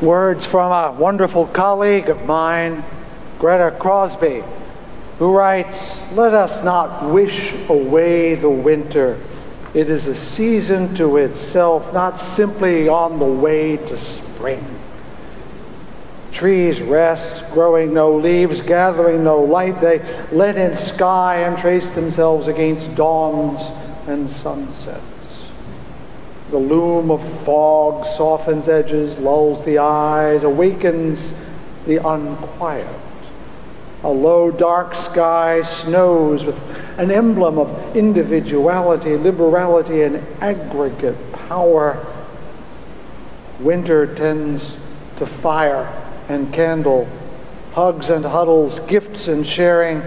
Words from a wonderful colleague of mine, Greta Crosby, who writes, "Let us not wish away the winter. It is a season to itself, not simply on the way to spring. Trees rest, growing no leaves, gathering no light. They let in sky and trace themselves against dawns and sunsets. The loom of fog softens edges, lulls the eyes, awakens the unquiet. A low, dark sky snows with an emblem of individuality, liberality, and aggregate power. Winter tends to fire and candle, hugs and huddles, gifts and sharing,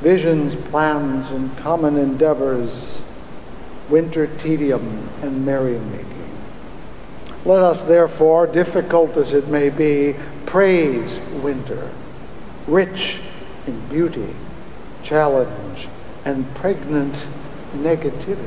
visions, plans, and common endeavors, winter tedium and merrymaking. Let us therefore, difficult as it may be, praise winter, rich in beauty, challenge, and pregnant negativities."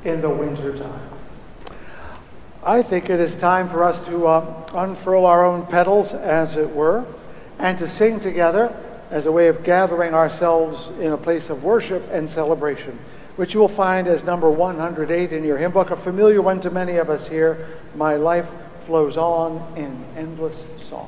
In the wintertime. I think it is time for us to unfurl our own petals, as it were, and to sing together as a way of gathering ourselves in a place of worship and celebration, which you will find as number 108 in your hymn book, a familiar one to many of us here, "My Life Flows On in Endless Song."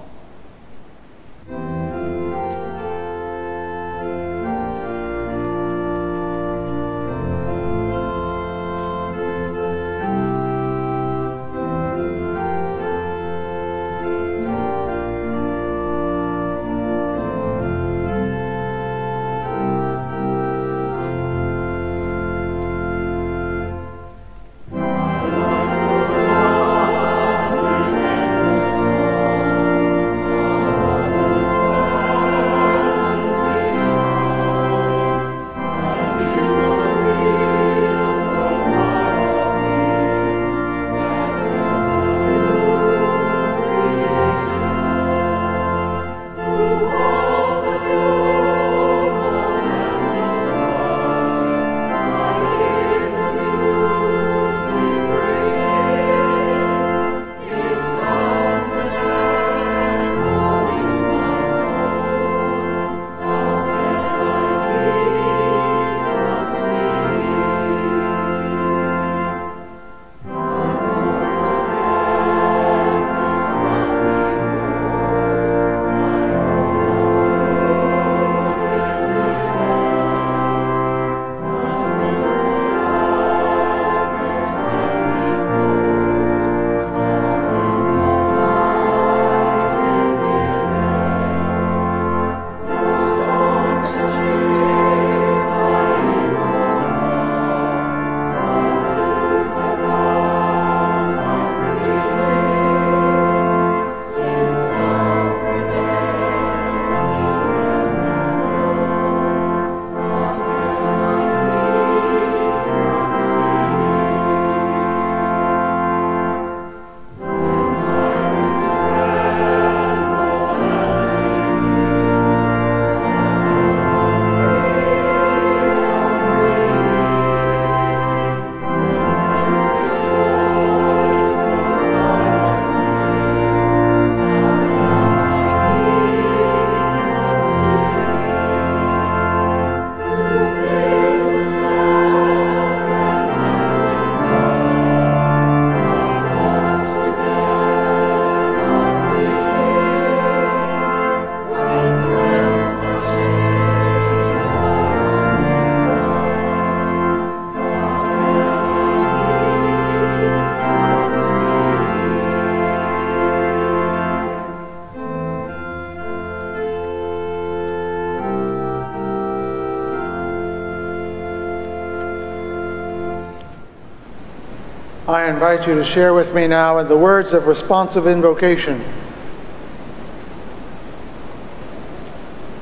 invite you to share with me now in the words of responsive invocation.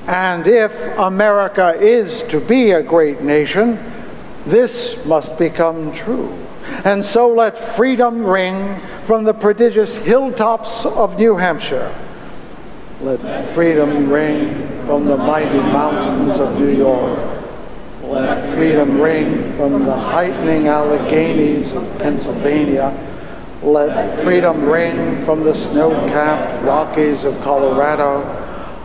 And if America is to be a great nation, this must become true. And so let freedom ring from the prodigious hilltops of New Hampshire. Let freedom ring from the mighty mountains of New York. Let freedom ring from the heightening Alleghenies of Pennsylvania. Let freedom ring from the snow-capped Rockies of Colorado.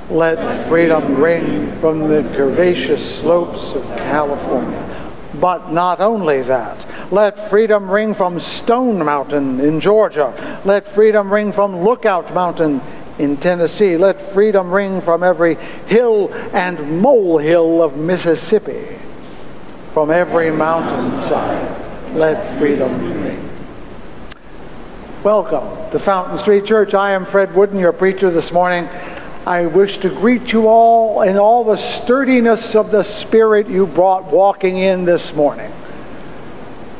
Let freedom ring from the curvaceous slopes of California. But not only that, let freedom ring from Stone Mountain in Georgia. Let freedom ring from Lookout Mountain in Tennessee. Let freedom ring from every hill and molehill of Mississippi. From every mountainside, let freedom ring. Welcome to Fountain Street Church. I am Fred Wooden, your preacher this morning. I wish to greet you all in all the sturdiness of the spirit you brought walking in this morning.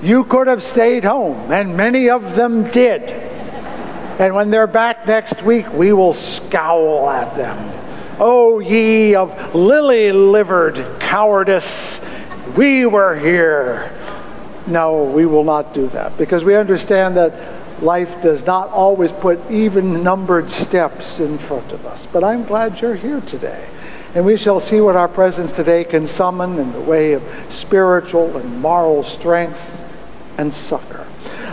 You could have stayed home, and many of them did. And when they're back next week, we will scowl at them. O ye of lily-livered cowardice, we were here. No, we will not do that, because we understand that life does not always put even-numbered steps in front of us. But I'm glad you're here today. And we shall see what our presence today can summon in the way of spiritual and moral strength and succor.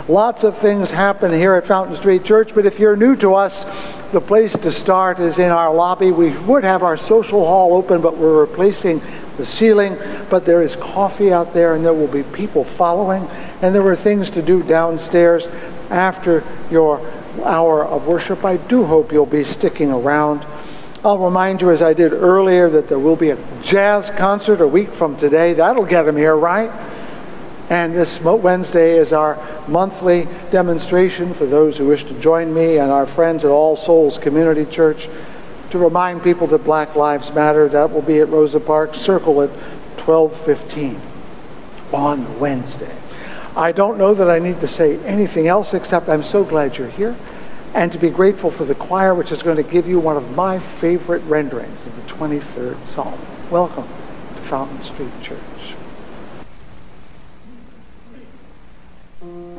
Lots of things happen here at Fountain Street Church, but if you're new to us, the place to start is in our lobby. We would have our social hall open, but we're replacing the ceiling. But there is coffee out there, and there will be people following. And there are things to do downstairs after your hour of worship. I do hope you'll be sticking around. I'll remind you, as I did earlier, that there will be a jazz concert a week from today. That'll get them here, right? And this Wednesday is our monthly demonstration for those who wish to join me and our friends at All Souls Community Church to remind people that Black Lives Matter. That will be at Rosa Parks Circle at 12:15 on Wednesday. I don't know that I need to say anything else except I'm so glad you're here, and to be grateful for the choir, which is going to give you one of my favorite renderings of the 23rd Psalm. Welcome to Fountain Street Church. And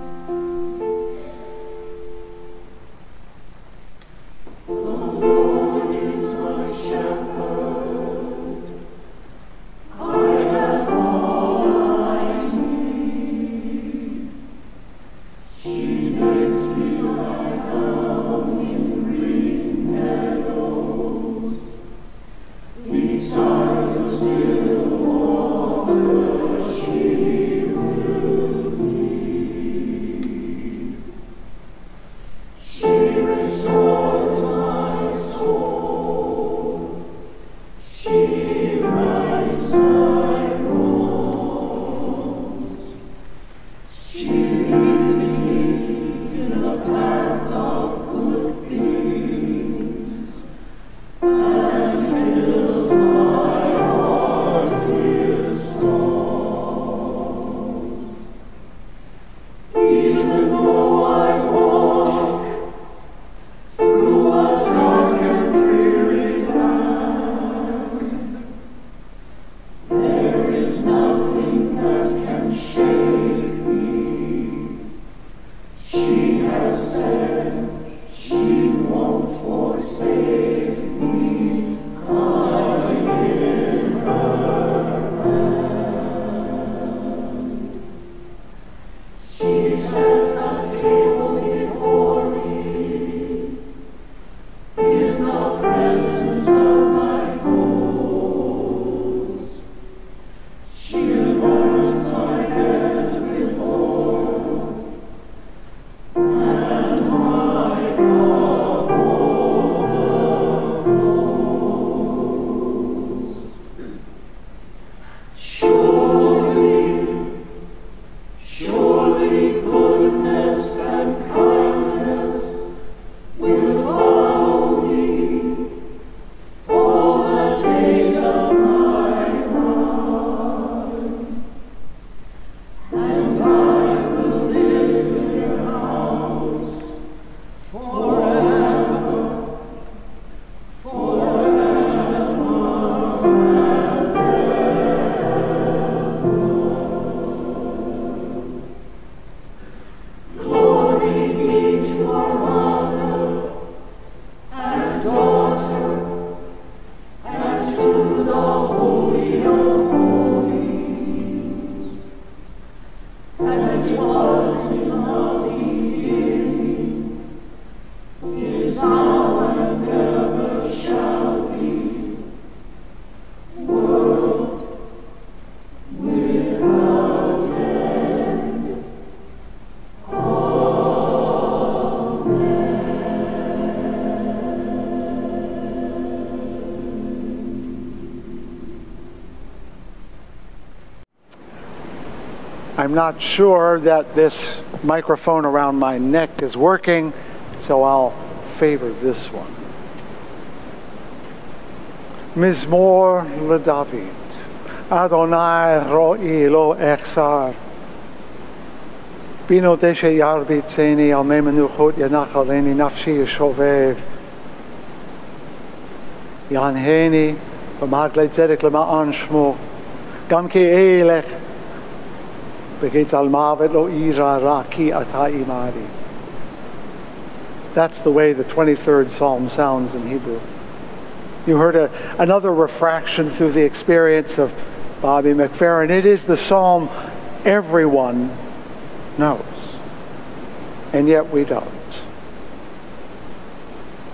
I'm not sure that this microphone around my neck is working, so I'll favor this one. Mizmor LeDavid, Adonai ro'i lo echsar. Bino deshe yarbit zeni al memenuchot yanachaleni nafshi yeshovev. Yanheni v'magle tzedek lema'an shmo. Gam ki elech begit al mavet lo ira ra ki ata imari. That's the way the 23rd Psalm sounds in Hebrew. You heard another refraction through the experience of Bobby McFerrin. It is the psalm everyone knows, and yet we don't.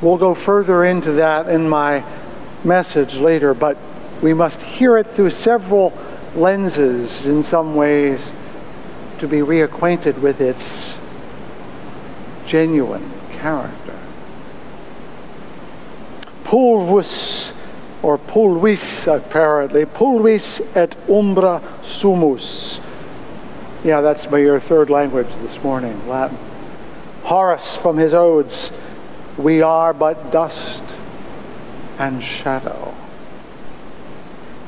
We'll go further into that in my message later, but we must hear it through several lenses in some ways to be reacquainted with its genuine character. Pulvus, or pulvis apparently, pulvis et umbra sumus. Yeah, that's your third language this morning, Latin. Horace from his odes, we are but dust and shadow.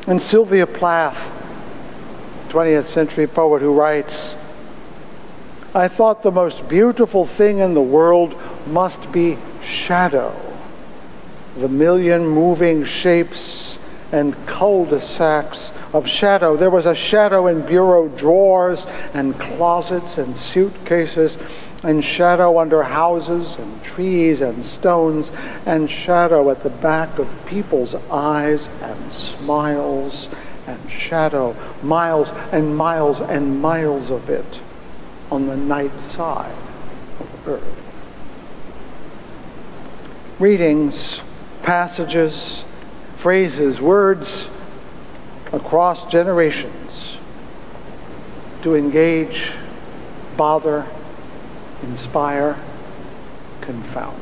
And Sylvia Plath, 20th century poet, who writes, I thought the most beautiful thing in the world must be shadow. The million moving shapes and cul-de-sacs of shadow. There was a shadow in bureau drawers and closets and suitcases, and shadow under houses and trees and stones, and shadow at the back of people's eyes and smiles, and shadow, miles and miles and miles of it on the night side of earth. Readings, passages, phrases, words across generations to engage, bother, inspire, confound.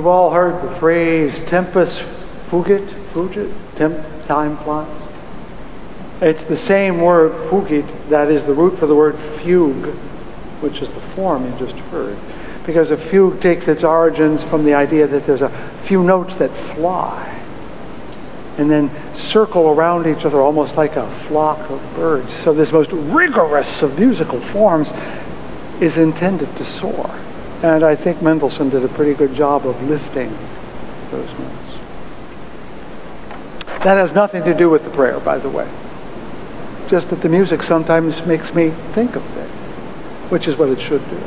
We've all heard the phrase tempus fugit, time flies. It's the same word, fugit, that is the root for the word fugue, which is the form you just heard. Because a fugue takes its origins from the idea that there's a few notes that fly and then circle around each other almost like a flock of birds. So this most rigorous of musical forms is intended to soar. And I think Mendelssohn did a pretty good job of lifting those notes. That has nothing to do with the prayer, by the way. Just that the music sometimes makes me think of things, which is what it should do.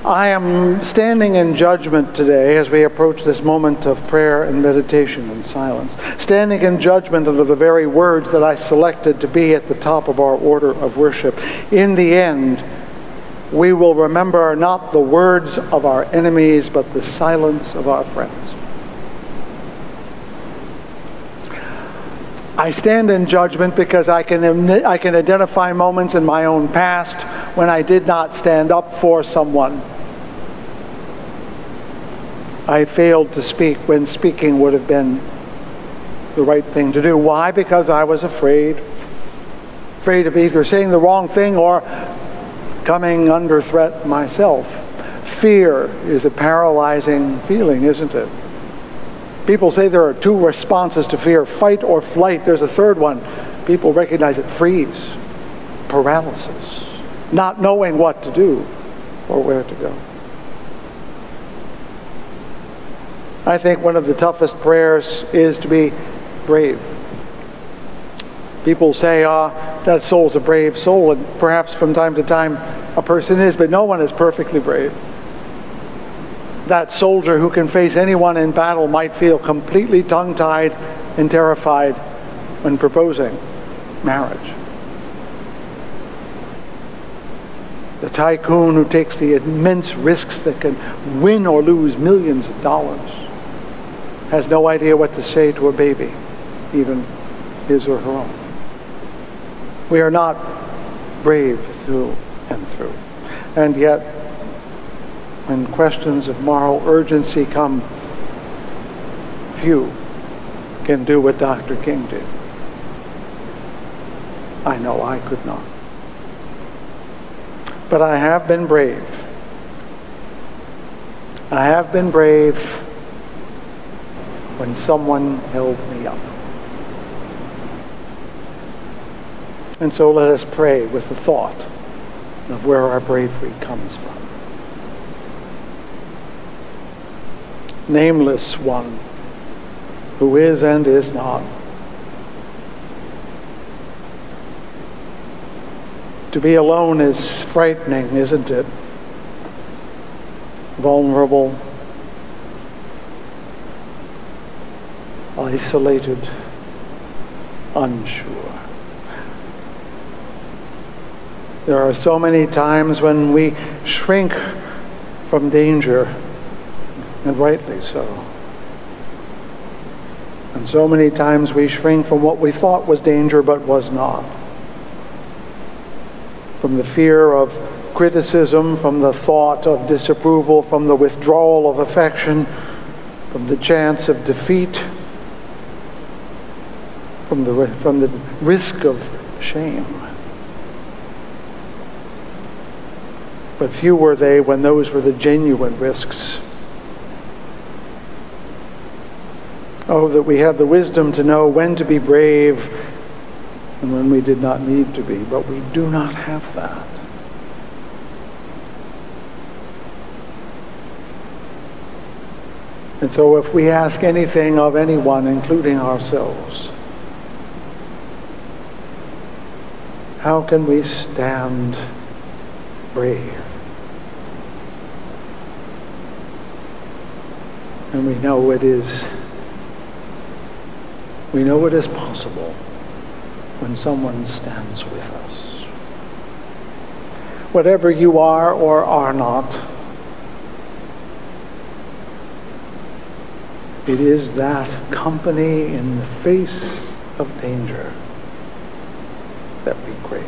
I am standing in judgment today as we approach this moment of prayer and meditation and silence. Standing in judgment under the very words that I selected to be at the top of our order of worship. In the end, we will remember not the words of our enemies, but the silence of our friends. I stand in judgment because I can identify moments in my own past when I did not stand up for someone. I failed to speak when speaking would have been the right thing to do. Why? Because I was afraid of either saying the wrong thing or coming under threat myself. Fear is a paralyzing feeling, isn't it? People say there are two responses to fear, fight or flight. There's a third one. People recognize it, freeze, paralysis, not knowing what to do or where to go. I think one of the toughest prayers is to be brave. People say, that soul's a brave soul, and perhaps from time to time a person is, but no one is perfectly brave. That soldier who can face anyone in battle might feel completely tongue-tied and terrified when proposing marriage. The tycoon who takes the immense risks that can win or lose millions of dollars has no idea what to say to a baby, even his or her own. We are not brave through and through. And yet, when questions of moral urgency come, few can do what Dr. King did. I know I could not. But I have been brave. I have been brave when someone held me up. And so let us pray with the thought of where our bravery comes from. Nameless one, who is and is not. To be alone is frightening, isn't it? Vulnerable, isolated, unsure. There are so many times when we shrink from danger, and rightly so. And so many times we shrink from what we thought was danger but was not. From the fear of criticism, from the thought of disapproval, from the withdrawal of affection, from the chance of defeat, from the risk of shame. But few were they when those were the genuine risks. Oh, that we had the wisdom to know when to be brave and when we did not need to be, but we do not have that. And so if we ask anything of anyone, including ourselves, how can we stand brave? And we know it is possible when someone stands with us. Whatever you are or are not, it is that company in the face of danger that we crave.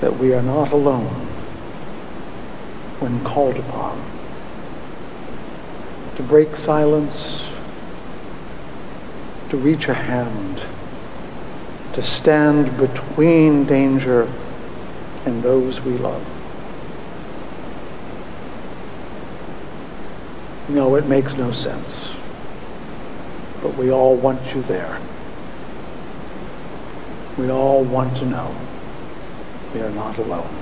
That we are not alone when called upon. To break silence, to reach a hand, to stand between danger and those we love. No, it makes no sense. But we all want you there. We all want to know we are not alone.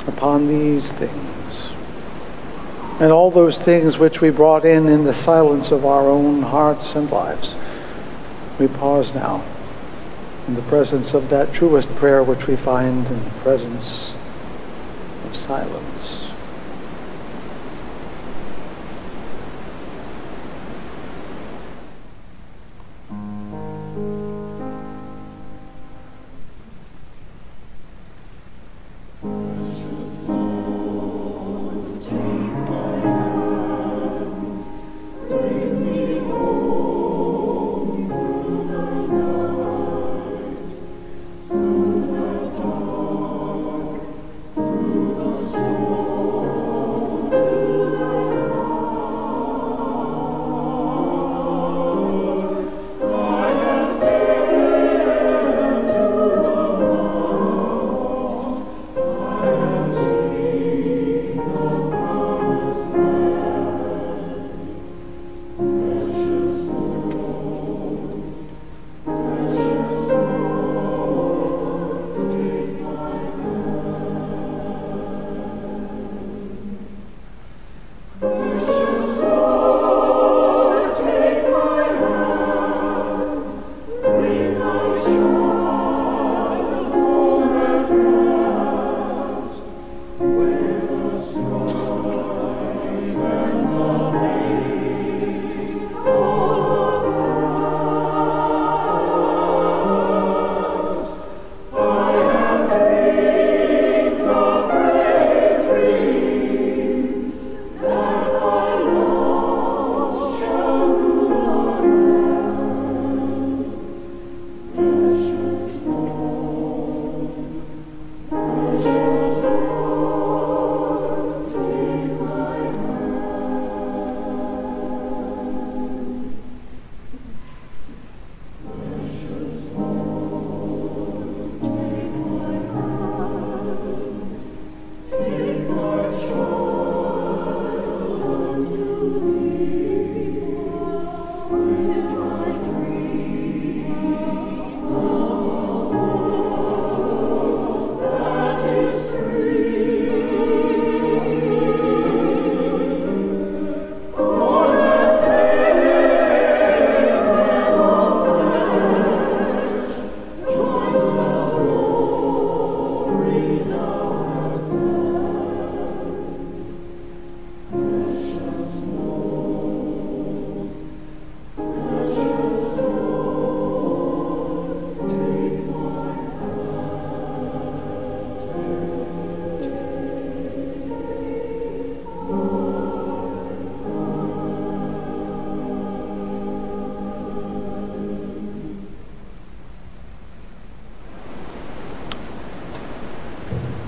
Upon these things, and all those things which we brought in the silence of our own hearts and lives, we pause now in the presence of that truest prayer which we find in the presence of silence.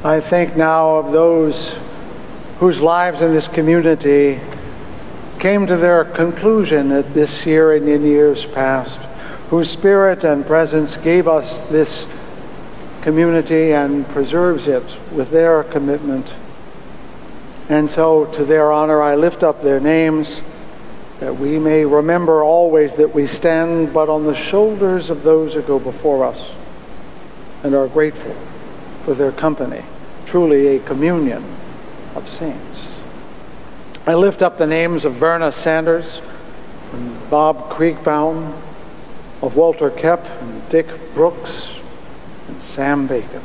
I think now of those whose lives in this community came to their conclusion at this year and in years past, whose spirit and presence gave us this community and preserves it with their commitment. And so to their honor, I lift up their names, that we may remember always that we stand but on the shoulders of those who go before us and are grateful for their company, truly a communion of saints. I lift up the names of Verna Sanders and Bob Kriegbaum, of Walter Kepp and Dick Brooks and Sam Bacon.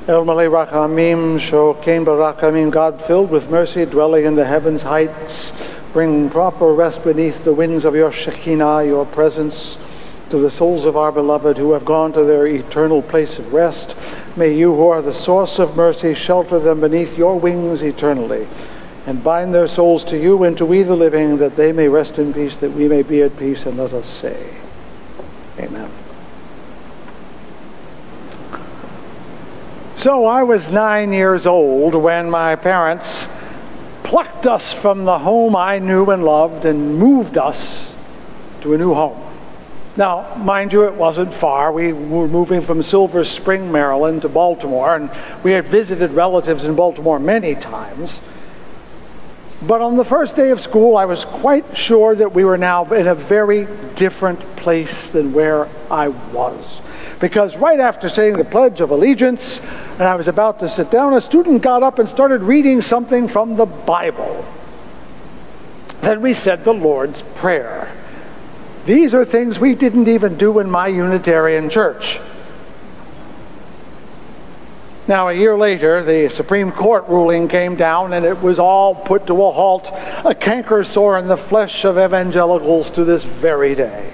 El Malay Rachamim, Shokein Barachamim, God filled with mercy, dwelling in the heavens heights, bring proper rest beneath the winds of your Shekinah, your presence, to the souls of our beloved who have gone to their eternal place of rest. May you, who are the source of mercy, shelter them beneath your wings eternally, and bind their souls to you and to we the living, that they may rest in peace, that we may be at peace, and let us say, Amen. So I was 9 years old when my parents plucked us from the home I knew and loved and moved us to a new home. Now, mind you, it wasn't far. We were moving from Silver Spring, Maryland to Baltimore, and we had visited relatives in Baltimore many times. But on the first day of school, I was quite sure that we were now in a very different place than where I was. Because right after saying the Pledge of Allegiance, and I was about to sit down, a student got up and started reading something from the Bible. Then we said the Lord's Prayer. These are things we didn't even do in my Unitarian church. Now, a year later, the Supreme Court ruling came down, and it was all put to a halt, a canker sore in the flesh of evangelicals to this very day.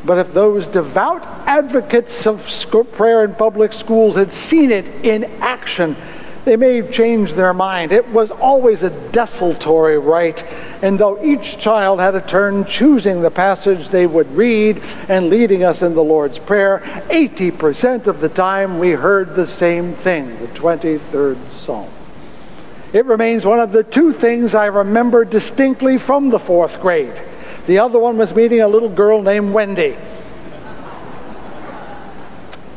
But if those devout advocates of prayer in public schools had seen it in action, they may have changed their mind. It was always a desultory rite, and though each child had a turn choosing the passage they would read and leading us in the Lord's Prayer, 80% of the time we heard the same thing, the 23rd Psalm. It remains one of the two things I remember distinctly from the 4th grade. The other one was meeting a little girl named Wendy.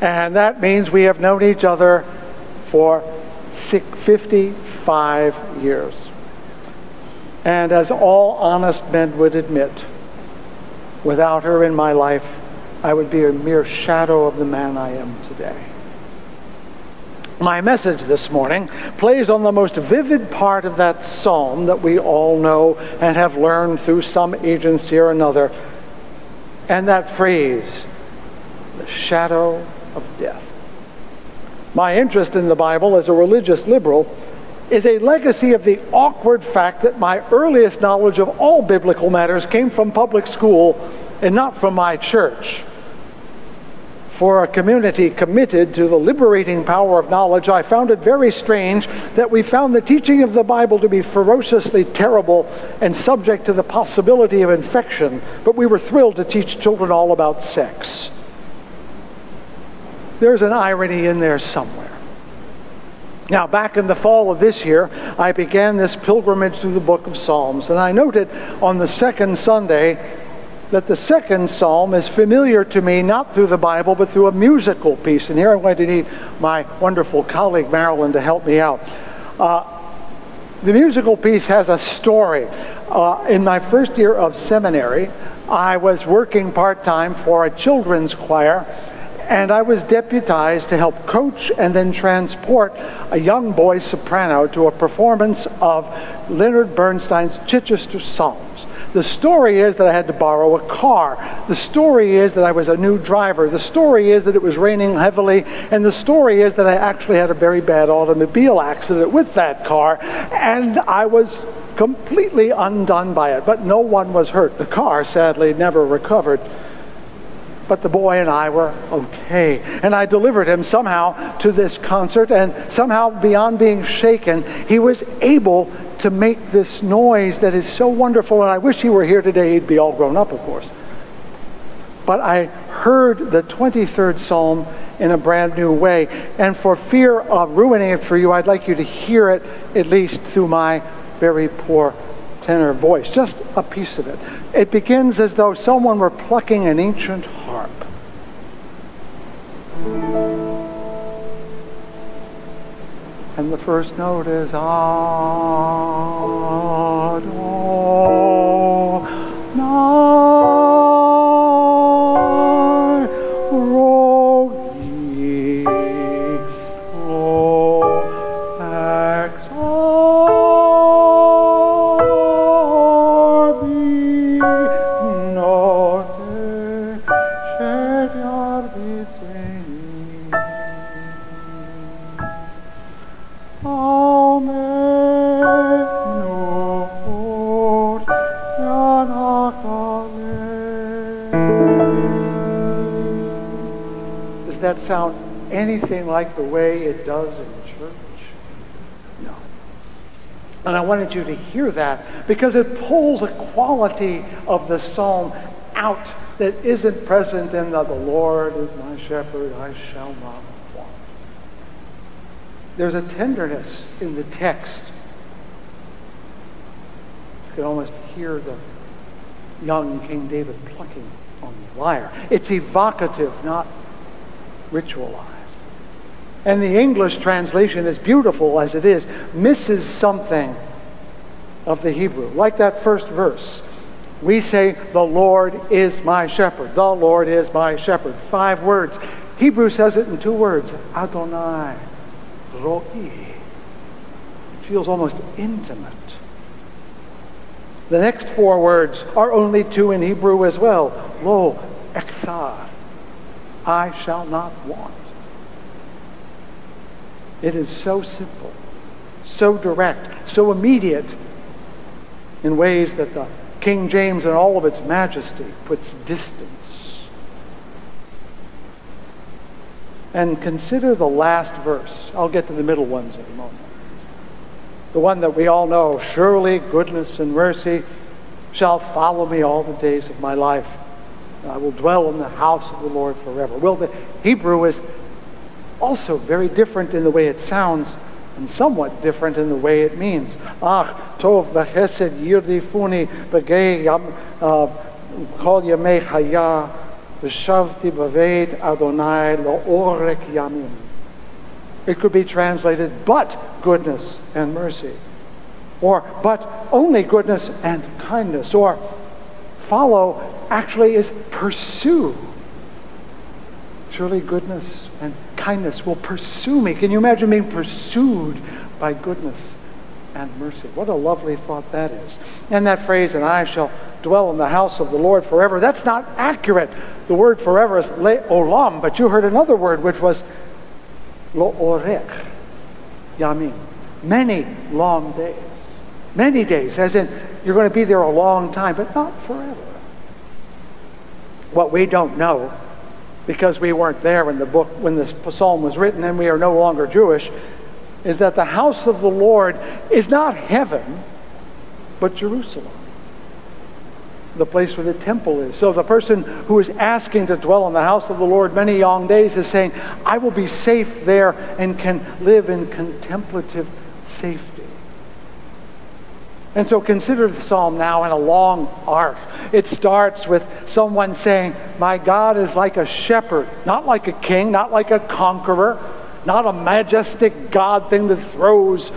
And that means we have known each other for 55 years. And as all honest men would admit, without her in my life, I would be a mere shadow of the man I am today. My message this morning plays on the most vivid part of that psalm that we all know and have learned through some agency or another. And that phrase, the shadow of death. My interest in the Bible as a religious liberal is a legacy of the awkward fact that my earliest knowledge of all biblical matters came from public school and not from my church. For a community committed to the liberating power of knowledge, I found it very strange that we found the teaching of the Bible to be ferociously terrible and subject to the possibility of infection, but we were thrilled to teach children all about sex. There's an irony in there somewhere. Now, back in the fall of this year, I began this pilgrimage through the book of Psalms, and I noted on the second Sunday that the second psalm is familiar to me not through the Bible but through a musical piece. And here I'm going to need my wonderful colleague Marilyn to help me out. The musical piece has a story. In my first year of seminary, I was working part-time for a children's choir, and I was deputized to help coach and then transport a young boy soprano to a performance of Leonard Bernstein's Chichester Psalms. The story is that I had to borrow a car. The story is that I was a new driver. The story is that it was raining heavily. And the story is that I actually had a very bad automobile accident with that car. And I was completely undone by it. But no one was hurt. The car, sadly, never recovered. But the boy and I were okay. And I delivered him somehow to this concert, and somehow beyond being shaken, he was able to make this noise that is so wonderful. And I wish he were here today. He'd be all grown up, of course. But I heard the 23rd Psalm in a brand new way. And for fear of ruining it for you, I'd like you to hear it at least through my very poor tenor voice, just a piece of it. It begins as though someone were plucking an ancient harp. And the first note is Does that sound anything like the way it does in church? No. And I wanted you to hear that because it pulls a quality of the psalm out that isn't present in the Lord is my shepherd, I shall not want. there's a tenderness in the text. You can almost hear the young King David plucking on the lyre. It's evocative, not ritualized. And the English translation, as beautiful as it is, misses something of the Hebrew. Like that first verse. We say, the Lord is my shepherd. The Lord is my shepherd. 5 words. Hebrew says it in 2 words. Adonai, Ro'i. It feels almost intimate. The next 4 words are only 2 in Hebrew as well. Lo, exar. I shall not want. It is so simple, so direct, so immediate in ways that the King James in all of its majesty puts distance. And consider the last verse. I'll get to the middle ones in a moment. The one that we all know, surely goodness and mercy shall follow me all the days of my life. I will dwell in the house of the Lord forever. Well, the Hebrew is also very different in the way it sounds and somewhat different in the way it means. Ach, tov v'chesed yirdifuni b'gei kol yamei chaya v'shavti b'veit Adonai lo'orek yamim. It could be translated, but goodness and mercy. Or, but only goodness and kindness. Or, follow actually is pursue. Surely goodness and kindness will pursue me. Can you imagine being pursued by goodness and mercy? What a lovely thought that is. And that phrase, and I shall dwell in the house of the Lord forever, that's not accurate. The word forever is le'olam, but you heard another word which was lo'orech yamim. Many long days. Many days, as in you're going to be there a long time, but not forever. What we don't know, because we weren't there when this psalm was written and we are no longer Jewish, is that the house of the Lord is not heaven, but Jerusalem, the place where the temple is. So the person who is asking to dwell in the house of the Lord many long days is saying, I will be safe there and can live in contemplative safety. And so consider the psalm now in a long arc. It starts with someone saying, my God is like a shepherd, not like a king, not like a conqueror, not a majestic God thing that throws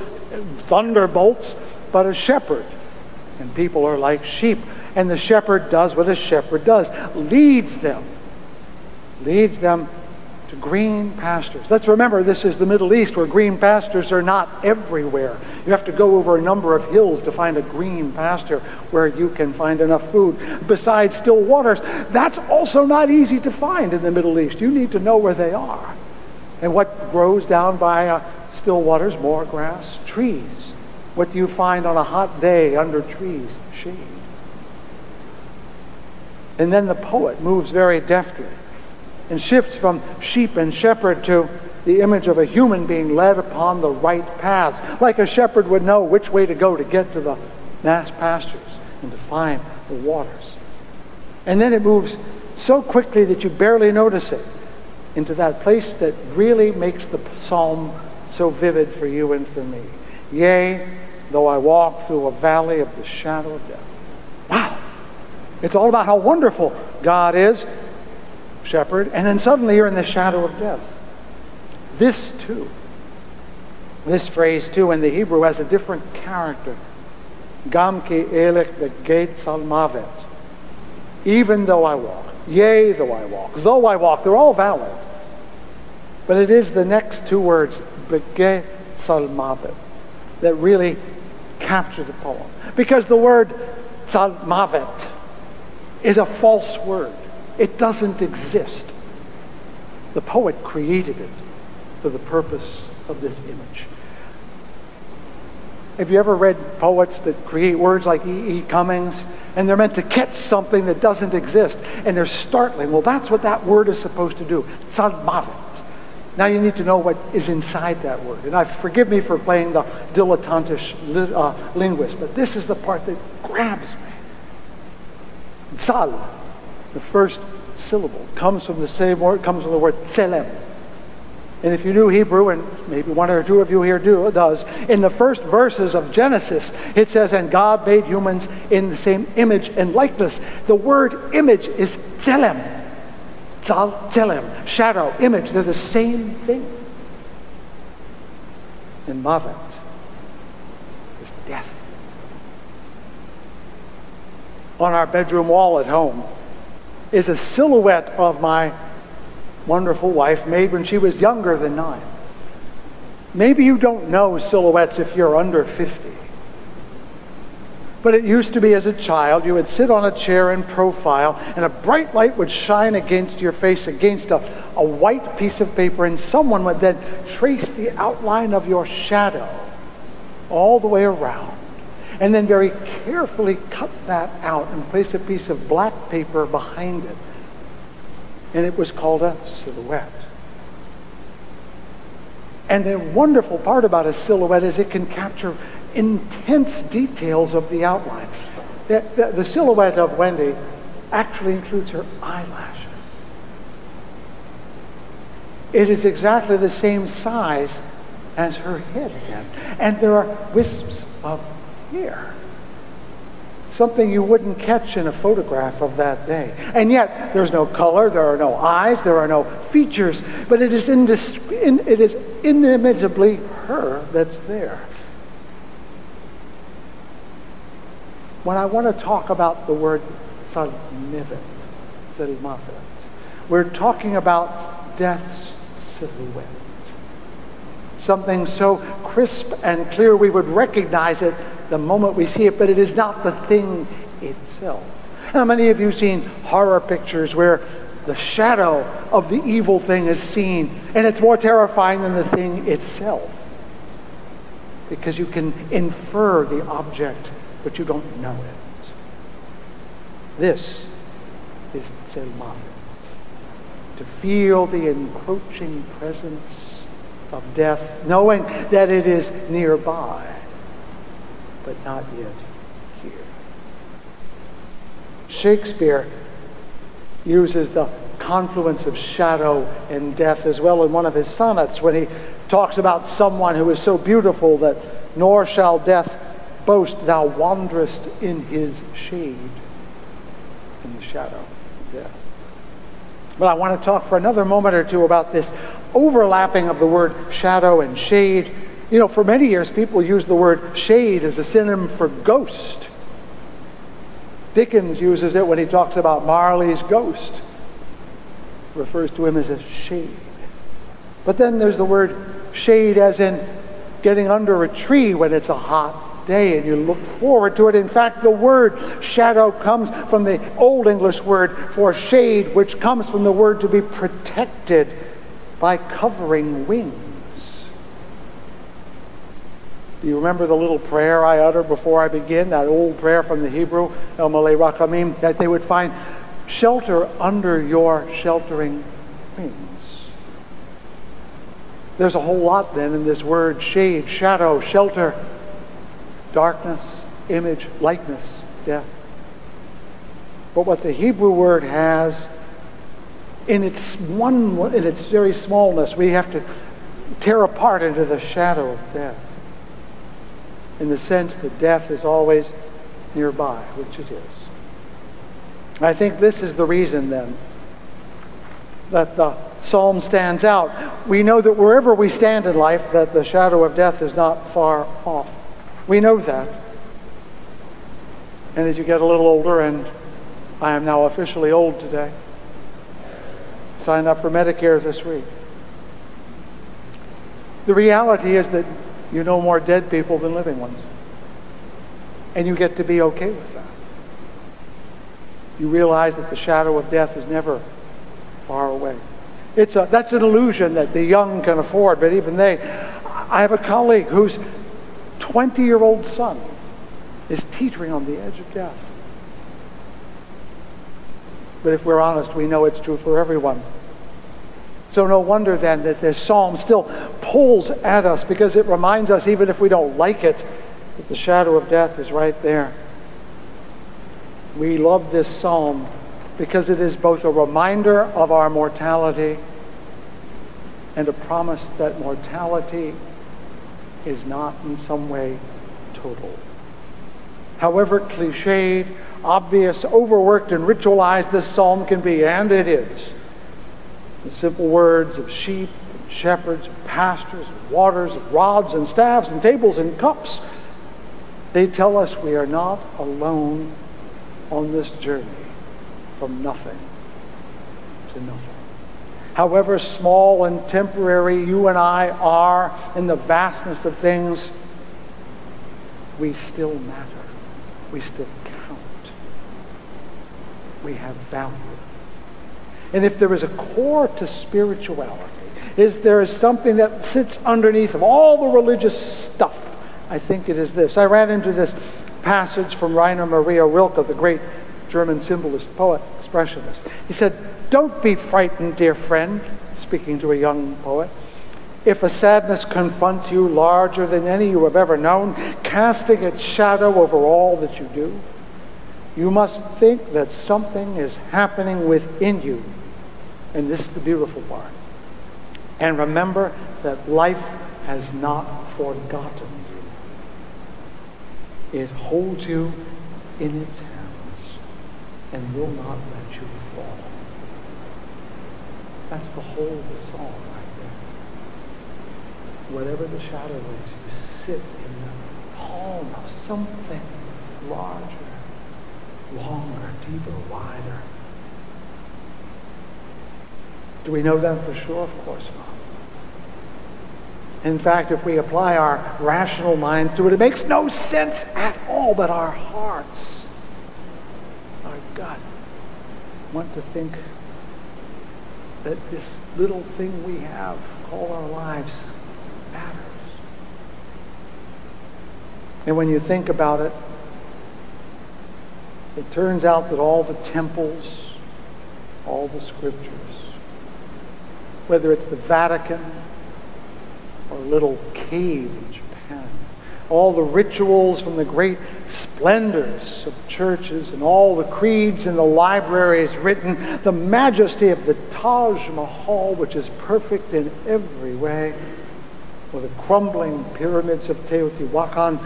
thunderbolts, but a shepherd. And people are like sheep. And the shepherd does what a shepherd does, leads them to green pastures. Let's remember, this is the Middle East, where green pastures are not everywhere. You have to go over a number of hills to find a green pasture where you can find enough food. Besides still waters, that's also not easy to find in the Middle East. You need to know where they are. And what grows down by still waters? More grass, trees. What do you find on a hot day under trees? Shade. And then the poet moves very deftly and shifts from sheep and shepherd to the image of a human being led upon the right paths, like a shepherd would know which way to go to get to the vast pastures and to find the waters. And then it moves so quickly that you barely notice it into that place that really makes the psalm so vivid for you and for me. Yea, though I walk through a valley of the shadow of death. Wow! It's all about how wonderful God is, shepherd, and then suddenly you're in the shadow of death. This phrase too in the Hebrew has a different character. Gam ki elech begeit salmavet. Even though I walk. Yea, though I walk. Though I walk. They're all valid. But it is the next 2 words, begeit salmavet, that really capture the poem. Because the word salmavet is a false word. It doesn't exist. The poet created it for the purpose of this image. Have you ever read poets that create words like E.E. Cummings, and they're meant to catch something that doesn't exist, and they're startling? Well, that's what that word is supposed to do. Salmavet. Now you need to know what is inside that word. And forgive me for playing the dilettantish linguist, but this is the part that grabs me. Tzal, the first syllable, comes from the same word, comes from the word tselem. And if you knew Hebrew, and maybe one or two of you here does, in the first verses of Genesis, it says, and God made humans in the same image and likeness. The word image is tselem. Tselem, shadow, image, they're the same thing. And Mavet is death. On our bedroom wall at home is a silhouette of my wonderful wife made when she was younger than 9. Maybe you don't know silhouettes if you're under 50. But it used to be as a child, you would sit on a chair in profile and a bright light would shine against your face, against a white piece of paper, and someone would then trace the outline of your shadow all the way around, and then very carefully cut that out and place a piece of black paper behind it. And it was called a silhouette. And the wonderful part about a silhouette is it can capture intense details of the outline. The silhouette of Wendy actually includes her eyelashes. It is exactly the same size as her head again. And there are wisps of hair. Something you wouldn't catch in a photograph of that day. And yet, there's no color, there are no eyes, there are no features, but it is inimitably her that's there. When I want to talk about the word salmivet, we're talking about death's silhouette. Something so crisp and clear we would recognize it the moment we see it, but it is not the thing itself. How many of you have seen horror pictures where the shadow of the evil thing is seen and it's more terrifying than the thing itself? Because you can infer the object, but you don't know it. This is Tselmavet. To feel the encroaching presence of death, knowing that it is nearby, but not yet here. Shakespeare uses the confluence of shadow and death as well in one of his sonnets when he talks about someone who is so beautiful that nor shall death boast thou wanderest in his shade, in the shadow of death. But I want to talk for another moment or two about this overlapping of the word shadow and shade. You know, for many years, people use the word shade as a synonym for ghost. Dickens uses it when he talks about Marley's ghost. Refers to him as a shade. But then there's the word shade as in getting under a tree when it's a hot day and you look forward to it. In fact, the word shadow comes from the Old English word for shade, which comes from the word to be protected by covering wings. Do you remember the little prayer I uttered before I begin? That old prayer from the Hebrew, El Malay Rakamim, that they would find shelter under your sheltering wings. There's a whole lot then in this word shade, shadow, shelter, darkness, image, likeness, death. But what the Hebrew word has in its very smallness, we have to tear apart into the shadow of death. In the sense that death is always nearby, which it is. I think this is the reason then that the psalm stands out. We know that wherever we stand in life, that the shadow of death is not far off. We know that. And as you get a little older, and I am now officially old today, signed up for Medicare this week. The reality is that you know more dead people than living ones. And you get to be okay with that. You realize that the shadow of death is never far away. That's an illusion that the young can afford, but even they. I have a colleague whose 20-year-old son is teetering on the edge of death. But if we're honest, we know it's true for everyone. So no wonder then that this psalm still pulls at us, because it reminds us, even if we don't like it, that the shadow of death is right there. We love this psalm because it is both a reminder of our mortality and a promise that mortality is not in some way total. However cliched, obvious, overworked, and ritualized this psalm can be, and it is, the simple words of sheep and shepherds and pastors and waters and rods and staffs and tables and cups, they tell us we are not alone on this journey from nothing to nothing. However small and temporary you and I are in the vastness of things, we still matter. We still count. We have value. And if there is a core to spirituality, there is something that sits underneath of all the religious stuff, I think it is this. I ran into this passage from Rainer Maria Rilke, the great German symbolist, poet, expressionist. He said, "Don't be frightened, dear friend," speaking to a young poet, "if a sadness confronts you larger than any you have ever known, casting its shadow over all that you do. You must think that something is happening within you." And this is the beautiful part. "And remember that life has not forgotten you. It holds you in its hands and will not let you fall." That's the whole of the psalm right there. Whatever the shadow is, you sit in the palm of something larger, longer, deeper, wider. Do we know that for sure? Of course not. In fact, if we apply our rational mind to it, it makes no sense at all, but our hearts, our gut, want to think that this little thing we have called our lives matters. And when you think about it, it turns out that all the temples, all the scriptures, whether it's the Vatican or a little cave in Japan, all the rituals from the great splendors of churches and all the creeds in the libraries written, the majesty of the Taj Mahal, which is perfect in every way, or the crumbling pyramids of Teotihuacan,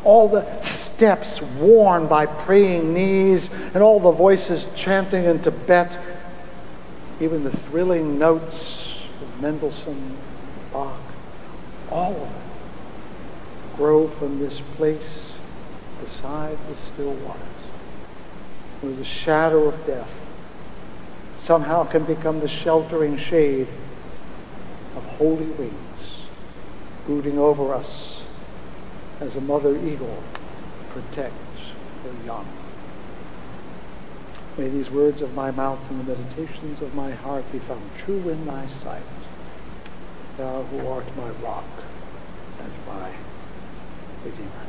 all the steps worn by praying knees, and all the voices chanting in Tibet, even the thrilling notes of Mendelssohn, Bach, all of it grow from this place beside the still waters, where the shadow of death somehow can become the sheltering shade of holy wings brooding over us as a mother eagle protects her young. May these words of my mouth and the meditations of my heart be found true in thy sight, thou who art my rock and my Redeemer.